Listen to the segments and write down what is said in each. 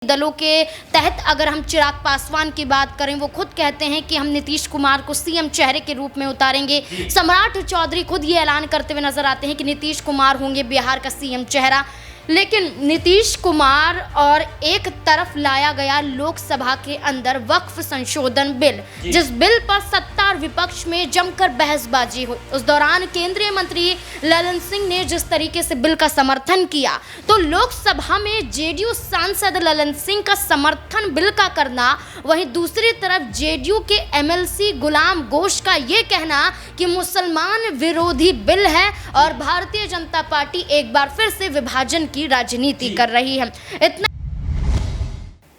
दलों के तहत अगर हम चिराग पासवान की बात करें, वो खुद कहते हैं कि हम नीतीश कुमार को सीएम चेहरे के रूप में उतारेंगे। सम्राट चौधरी खुद ये ऐलान करते हुए नजर आते हैं कि नीतीश कुमार होंगे बिहार का सीएम चेहरा। लेकिन नीतीश कुमार और एक तरफ लाया गया लोकसभा के अंदर वक्फ संशोधन बिल, जिस बिल पर सत्ता और विपक्ष में जमकर बहसबाजी हुई। उस दौरान केंद्रीय मंत्री ललन सिंह ने जिस तरीके से बिल का समर्थन किया, तो लोकसभा में जेडीयू सांसद ललन सिंह का समर्थन बिल का करना, वहीं दूसरी तरफ जेडीयू के एमएलसी गुलाम घोष का ये कहना कि मुसलमान विरोधी बिल है और भारतीय जनता पार्टी एक बार फिर से विभाजन की राजनीति कर रही है। इतना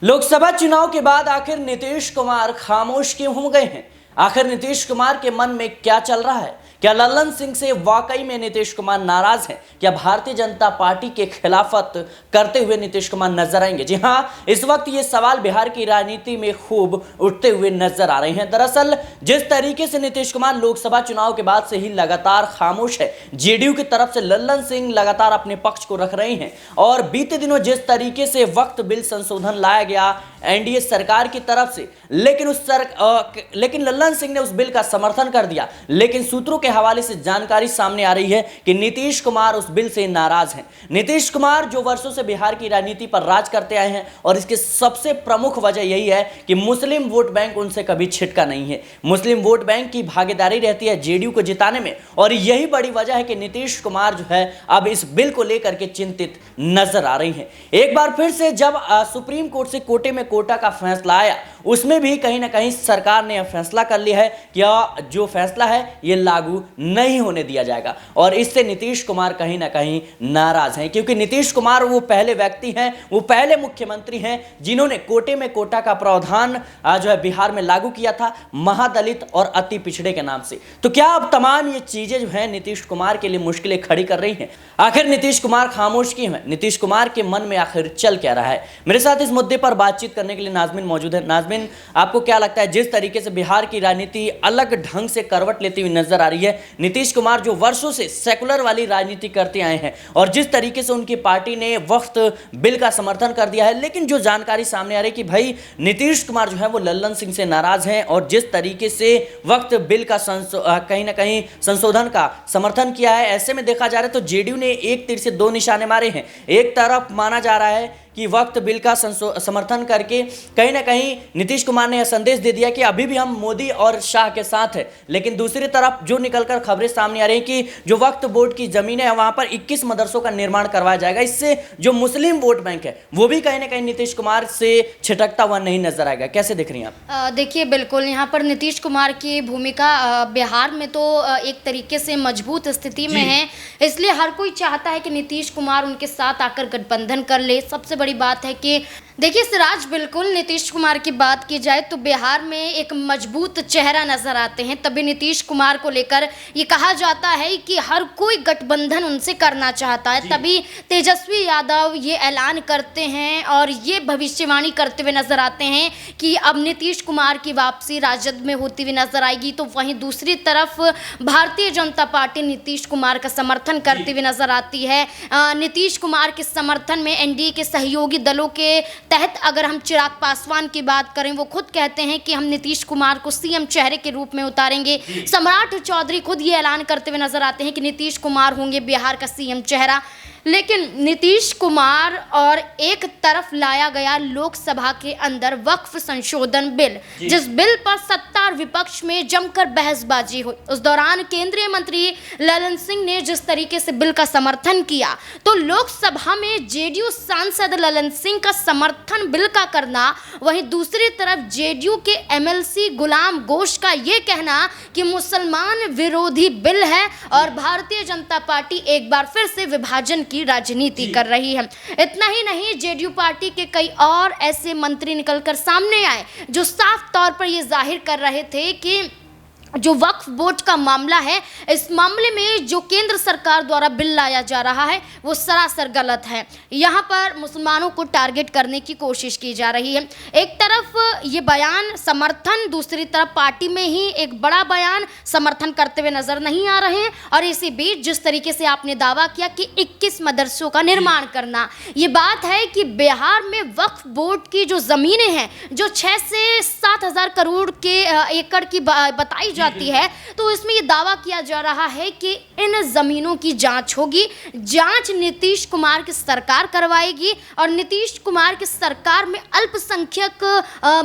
लोकसभा चुनाव के बाद आखिर नीतीश कुमार खामोश क्यों हो गए हैं? आखिर नीतीश कुमार के मन में क्या चल रहा है? क्या ललन सिंह से वाकई में नीतीश कुमार नाराज हैं? क्या भारतीय जनता पार्टी के खिलाफत करते हुए नीतीश कुमार नजर आएंगे? जी हां, इस वक्त ये सवाल बिहार की राजनीति में खूब उठते हुए नजर आ रहे हैं। दरअसल जिस तरीके से नीतीश कुमार लोकसभा चुनाव के बाद से ही लगातार खामोश है, जेडीयू की तरफ से ललन सिंह लगातार अपने पक्ष को रख रहे हैं और बीते दिनों जिस तरीके से वक्त बिल संशोधन लाया गया एनडीए सरकार की तरफ से, लेकिन ललन सिंह ने उस बिल का समर्थन कर दिया। लेकिन सूत्रों के हवाले से जानकारी सामने आ रही है कि नीतीश कुमार उस बिल से नाराज हैं। नीतीश कुमार जो वर्षों से बिहार की राजनीति पर राज करते आए हैं और इसके सबसे प्रमुख वजह यही है कि मुस्लिम वोट बैंक उनसे कभी छिटका नहीं है। मुस्लिम वोट बैंक की भागीदारी रहती है जेडीयू को जिताने में और यही बड़ी वजह है कि नीतीश कुमार जो है अब इस बिल को लेकर के चिंतित नजर आ रही हैं। एक बार फिर से जब सुप्रीम कोर्ट से कोटे में कोटा का फैसला आया, उसमें भी कहीं ना कहीं सरकार ने यह फैसला कर लिया है कि जो फैसला है ये लागू नहीं होने दिया जाएगा और इससे नीतीश कुमार कहीं ना कहीं नाराज हैं, क्योंकि नीतीश कुमार वो पहले व्यक्ति हैं, वो पहले मुख्यमंत्री हैं जिन्होंने कोटे में कोटा का प्रावधान जो है बिहार में लागू किया था, महादलित और अति पिछड़े के नाम से। तो क्या अब तमाम ये चीजें जो है नीतीश कुमार के लिए मुश्किलें खड़ी कर रही हैं? आखिर नीतीश कुमार खामोश क्यों हैं? नीतीश कुमार के मन में आखिर चल क्या रहा है? मेरे साथ इस मुद्दे पर बातचीत करने के लिए नाजमिन मौजूद है। नाजमिन, आपको क्या लगता है जिस तरीके से बिहार की राजनीति अलग ढंग से करवट लेती हुई नजर आ रही है, नीतीश कुमार जो वर्षों से सेकुलर वाली राजनीति करते आए हैं और जिस तरीके से उनकी पार्टी ने वक्त बिल का समर्थन कर दिया है, लेकिन जो जानकारी सामने आ रही है कि भाई नीतीश कुमार जो है वो ललन सिंह से नाराज हैं और जिस तरीके से वक्त बिल का कहीं ना कहीं संशोधन का समर्थन किया है, ऐसे में देखा जा रहा है तो जेडीयू ने एक तीर से दो निशाने मारे हैं। एक तरफ माना जा रहा है कि वक्त बिल का समर्थन करके कहीं ना कहीं नीतीश कुमार ने यह संदेश दे दिया कि अभी भी हम मोदी और शाह के साथ हैं, लेकिन दूसरी तरफ जो निकलकर खबरें सामने आ रही हैं कि जो वक्त बोर्ड की जमीन है वहां पर 21 मदरसों का निर्माण करवाया जाएगा। इससे जो मुस्लिम वोट बैंक है वो भी कहीं ना कहीं नीतीश कुमार से छिटकता हुआ नहीं नजर आएगा। कैसे देख रही हैं आप? देखिए, बिल्कुल यहाँ पर नीतीश कुमार की भूमिका बिहार में तो एक तरीके से मजबूत स्थिति में है, इसलिए हर कोई चाहता है कि नीतीश कुमार उनके साथ आकर गठबंधन कर ले। सबसे बड़ी बात है कि देखिए सिराज, बिल्कुल नीतीश कुमार की बात की जाए तो बिहार में एक मजबूत चेहरा नजर आते हैं, तभी नीतीश कुमार को लेकर ये कहा जाता है कि हर कोई गठबंधन उनसे करना चाहता है। तभी तेजस्वी यादव ये ऐलान करते हैं और ये भविष्यवाणी करते हुए नजर आते हैं कि अब नीतीश कुमार की वापसी राजद में होती हुई नजर आएगी। तो वहीं दूसरी तरफ भारतीय जनता पार्टी नीतीश कुमार का समर्थन करती हुई नजर आती है। नीतीश कुमार के समर्थन में एनडीए के सहयोगी दलों के तहत अगर हम चिराग पासवान की बात करें, वो खुद कहते हैं कि हम नीतीश कुमार को सीएम चेहरे के रूप में उतारेंगे। सम्राट चौधरी खुद ये ऐलान करते हुए नजर आते हैं कि नीतीश कुमार होंगे बिहार का सीएम चेहरा। लेकिन नीतीश कुमार और एक तरफ लाया गया लोकसभा के अंदर वक्फ संशोधन बिल, जिस बिल पर सत्ता और विपक्ष में जमकर बहसबाजी हुई। उस दौरान केंद्रीय मंत्री ललन सिंह ने जिस तरीके से बिल का समर्थन किया, तो लोकसभा में जेडीयू सांसद ललन सिंह का समर्थन बिल का करना, वहीं दूसरी तरफ जेडीयू के एमएलसी गुलाम घोष का ये कहना कि मुसलमान विरोधी बिल है और भारतीय जनता पार्टी एक बार फिर से विभाजन की राजनीति कर रही है। इतना ही नहीं, जेडीयू पार्टी के कई और ऐसे मंत्री निकलकर सामने आए जो साफ तौर पर यह जाहिर कर रहे थे कि जो वक्फ बोर्ड का मामला है, इस मामले में जो केंद्र सरकार द्वारा बिल लाया जा रहा है वो सरासर गलत है। यहाँ पर मुसलमानों को टारगेट करने की कोशिश की जा रही है। एक तरफ ये बयान समर्थन, दूसरी तरफ पार्टी में ही एक बड़ा बयान समर्थन करते हुए नजर नहीं आ रहे हैं। और इसी बीच जिस तरीके से आपने दावा किया कि 21 मदरसों का निर्माण करना, ये बात है कि बिहार में वक्फ बोर्ड की जो ज़मीनें हैं, जो 6 से 7 हज़ार करोड़ के एकड़ की बताई जाती है, तो इसमें ये दावा किया जा रहा है कि इन जमीनों की जांच होगी। जांच नीतीश कुमार की सरकार करवाएगी और नीतीश कुमार की सरकार में अल्पसंख्यक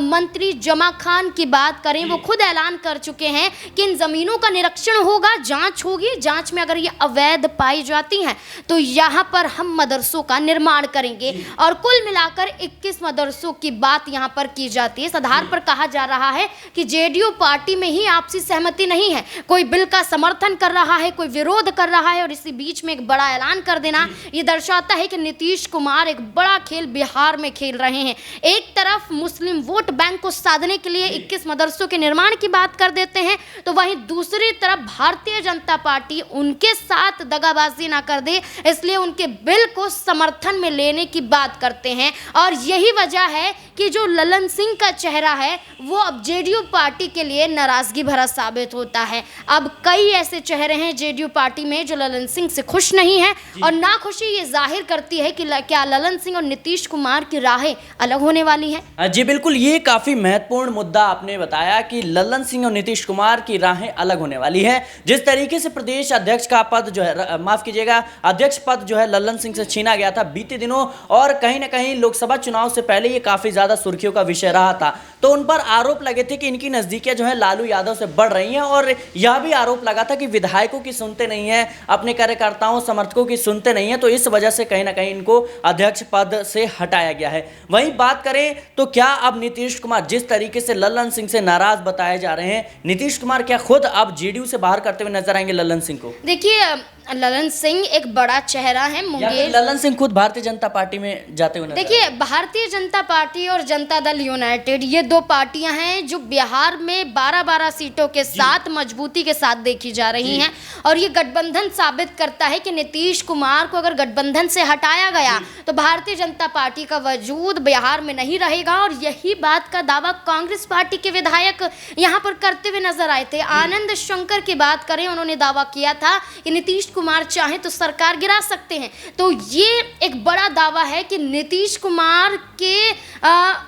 मंत्री जमा खान की बात करें, वो खुद ऐलान कर चुके हैं कि इन जमीनों का निरीक्षण होगा, जांच होगी। जांच में अगर ये अवैध पाई जाती हैं तो यहाँ पर हम मदरसों का निर्माण करेंगे। और कुल मिलाकर 21 मदरसों की बात यहाँ पर की जाती है। इस आधार पर कहा जा रहा है कि जेडीयू पार्टी में ही आपसी सहमति नहीं है, कोई बिल का समर्थन कर रहा है, कोई विरोध कर रहा है, और इसी बीच में एक बड़ा ऐलान कर देना ये दर्शाता है कि नीतीश कुमार एक बड़ा खेल बिहार में खेल रहे हैं। एक तरफ मुस्लिम वोट बैंक को साधने के लिए 21 मदरसों के निर्माण की बात कर देते हैं, तो वहीं दूसरी तरफ भारतीय जनता पार्टी उनके साथ दगाबाजी ना कर दे, इसलिए उनके बिल को समर्थन में लेने की बात करते हैं। और यही वजह है कि जो ललन सिंह का चेहरा है वो अब जेडीयू पार्टी के लिए नाराजगी भरा साबित होता है। अब कई ऐसे चेहरे हैं जेडीयू पार्टी में जो ललन सिंह से खुश नहीं है, और नाखुशी ये जाहिर करती है कि क्या ललन सिंह और नीतीश कुमार की राहें अलग होने वाली हैं। जी बिल्कुल, ये काफी महत्वपूर्ण मुद्दा आपने बताया कि ललन सिंह और नीतीश कुमार की राहें अलग होने वाली है। जिस तरीके से प्रदेश अध्यक्ष का पद जो है, माफ कीजिएगा, अध्यक्ष पद जो है ललन सिंह से छीना गया था बीते दिनों, और कहीं ना कहीं लोकसभा चुनाव से पहले ये काफी ज्यादा सुर्खियों का विषय रहा था, तो उन पर आरोप लगे थे कि इनकी नजदीकियां जो है लालू यादव से बढ़ रही हैं। और यह भी आरोप लगा था कि विधायकों की सुनते नहीं है, अपने कार्यकर्ताओं समर्थकों की सुनते नहीं है, तो इस वजह से कहीं ना कहीं इनको अध्यक्ष पद से हटाया गया है। वहीं बात करें तो क्या अब नीतीश कुमार, जिस तरीके से ललन सिंह से नाराज बताए जा रहे हैं, नीतीश कुमार क्या खुद अब जेडीयू से बाहर करते हुए नजर आएंगे ललन सिंह को? देखिए, ललन सिंह एक बड़ा चेहरा है। मुंगेर ललन सिंह खुद भारतीय जनता पार्टी में जाते हुए नजर? देखिए, भारतीय जनता पार्टी और जनता दल यूनाइटेड, ये दो पार्टियां हैं जो बिहार में 12-12 सीटों के साथ मजबूती के साथ देखी जा रही हैं। और ये गठबंधन साबित करता है कि नीतीश कुमार को अगर गठबंधन से हटाया गया तो भारतीय जनता पार्टी का वजूद बिहार में नहीं रहेगा। और यही बात का दावा कांग्रेस पार्टी के विधायक यहाँ पर करते हुए नजर आए थे। आनंद शंकर की बात करें, उन्होंने दावा किया था कि नीतीश कुमार चाहे तो सरकार गिरा सकते हैं। तो ये एक बड़ा दावा है कि नीतीश कुमार के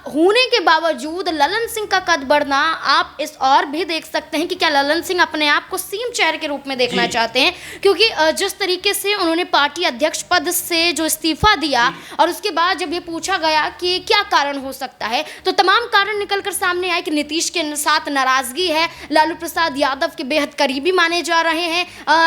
होने के बावजूद ललन सिंह का कद बढ़ना आप इस और भी देख सकते हैं कि क्या ललन सिंह अपने आप को सीएम चेहरे के रूप में देखना चाहते हैं, क्योंकि जिस तरीके से उन्होंने पार्टी अध्यक्ष पद से जो इस्तीफा दिया और उसके बाद जब ये पूछा गया कि क्या कारण हो सकता है, तो तमाम कारण निकलकर सामने आए कि नीतीश के साथ नाराजगी है, लालू प्रसाद यादव के बेहद करीबी माने जा रहे हैं,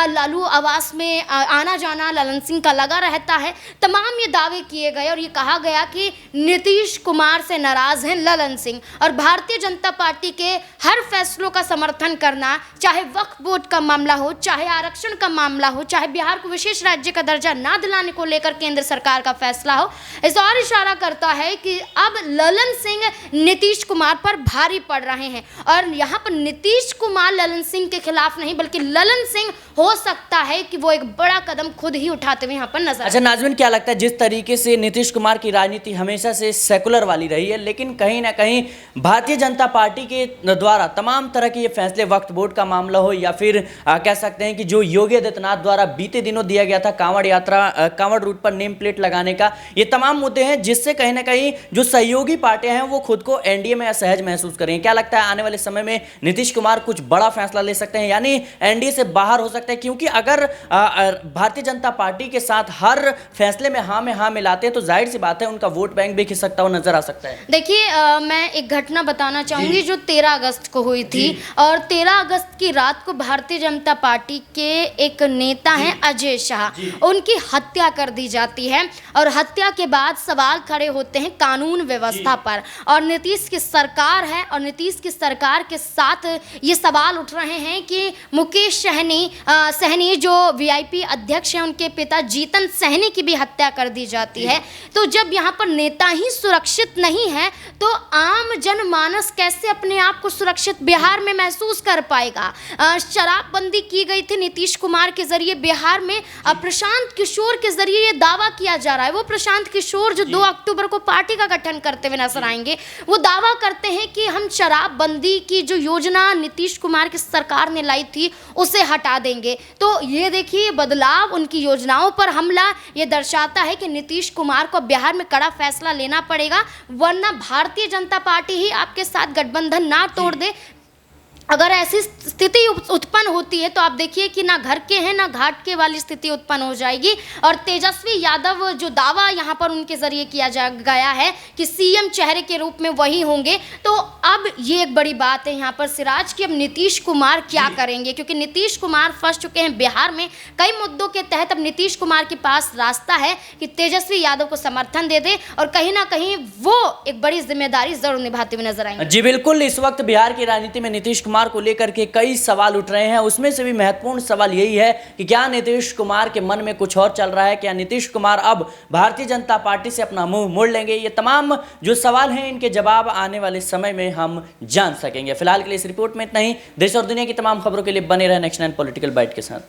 लालू आवास में आना जाना ललन सिंह का लगा रहता है। तमाम ये दावे किए गए और ये कहा गया कि नीतीश कुमार से नाराज हैं ललन सिंह, और भारतीय जनता पार्टी के हर फैसलों का समर्थन करना, चाहे वक्फ बोर्ड का मामला हो, चाहे आरक्षण का मामला हो, चाहे बिहार को विशेष राज्य का दर्जा ना दिलाने को लेकर केंद्र सरकार का फैसला हो, इस और इशारा करता है कि अब ललन सिंह नीतीश कुमार पर भारी पड़ रहे हैं। और यहाँ पर नीतीश कुमार ललन सिंह के खिलाफ नहीं, बल्कि ललन सिंह हो सकता है कि वो एक बड़ा कदम खुद ही उठाते हुए यहाँ पर नजर। अच्छा नाज़रीन, क्या लगता है, जिस तरीके से नीतीश कुमार की राजनीति हमेशा से सेकुलर वाली रही है, लेकिन कहीं ना कहीं भारतीय जनता पार्टी के द्वारा तमाम तरह के ये फैसले, वक्फ बोर्ड का मामला हो या फिर कह सकते हैं कि जो योगी आदित्यनाथ द्वारा बीते दिनों दिया गया था कांवड़ यात्रा, कांवड़ रूट पर नेम प्लेट लगाने का, ये तमाम मुद्दे हैं जिससे कहीं ना कहीं जो सहयोगी पार्टियां हैं वो खुद को एनडीए में असहज महसूस करेंगे। क्या लगता है आने वाले समय में नीतीश कुमार कुछ बड़ा फैसला ले सकते हैं, यानी एनडीए से बाहर हो सकते हैं? क्योंकि अगर भारतीय जनता पार्टी के साथ हर फैसले में हाँ मिलाते हैं तो जाहिर सी बात है उनका वोट बैंक भी खिसकता हुआ नजर आ सकता है। देखिए, मैं एक घटना बताना चाहूंगी जो 13 अगस्त को हुई थी, और 13 अगस्त की रात को भारतीय जनता पार्टी के एक नेता हैं अजय शाह, उनकी हत्या कर दी जाती है। और हत्या के बाद सवाल खड़े होते हैं कानून व्यवस्था पर, और नीतीश की सरकार है, और नीतीश की सरकार के साथ ये सवाल उठ रहे हैं कि मुकेश सहनी सहनी जो वीआईपी अध्यक्ष हैं उनके पिता जीतन सहनी की भी हत्या कर दी जाती है। तो जब यहाँ पर नेता ही सुरक्षित नहीं है तो आम जनमानस कैसे अपने आप को सुरक्षित बिहार में महसूस कर पाएगा। शराबबंदी की गई थी नीतीश कुमार के जरिए बिहार में। प्रशांत किशोर के जरिए ये दावा किया जा रहा है, वो प्रशांत किशोर जो 2 अक्टूबर को पार्टी का गठन करते हुए नजर आएंगे, वो दावा करते हैं कि हम शराबबंदी की जो योजना नीतीश कुमार की सरकार ने लाई थी उसे हटा देंगे। तो ये देखिए बदलाव, उनकी योजनाओं पर हमला, ये दर्शाता है कि नीतीश कुमार को बिहार में कड़ा फैसला लेना पड़ेगा, वरना भारतीय जनता पार्टी ही आपके साथ गठबंधन ना तोड़ दे। अगर ऐसी स्थिति उत्पन्न होती है तो आप देखिए कि ना घर के हैं ना घाट के वाली स्थिति उत्पन्न हो जाएगी। और तेजस्वी यादव जो दावा यहाँ पर उनके जरिए किया गया है कि सीएम चेहरे के रूप में वही होंगे, तो अब ये एक बड़ी बात है यहाँ पर सिराज कि अब नीतीश कुमार क्या करेंगे, क्योंकि नीतीश कुमार फंस चुके हैं बिहार में कई मुद्दों के तहत। अब नीतीश कुमार के पास रास्ता है कि तेजस्वी यादव को समर्थन दे दे और कहीं ना कहीं वो एक बड़ी जिम्मेदारी जरूर निभाते हुए नजर आएंगे। जी बिल्कुल, इस वक्त बिहार की राजनीति में नीतीश कुमार को लेकर के कई सवाल उठ रहे हैं। उसमें से भी महत्वपूर्ण सवाल यही है कि क्या नीतीश कुमार के मन में कुछ और चल रहा है, क्या नीतीश कुमार अब भारतीय जनता पार्टी से अपना मुंह मोड़ लेंगे। ये तमाम जो सवाल हैं इनके जवाब आने वाले समय में हम जान सकेंगे। फिलहाल के लिए इस रिपोर्ट में इतना ही। देश और दुनिया की तमाम खबरों के लिए बने रहे नेक्स्ट 9 पॉलिटिकल बाइट के साथ।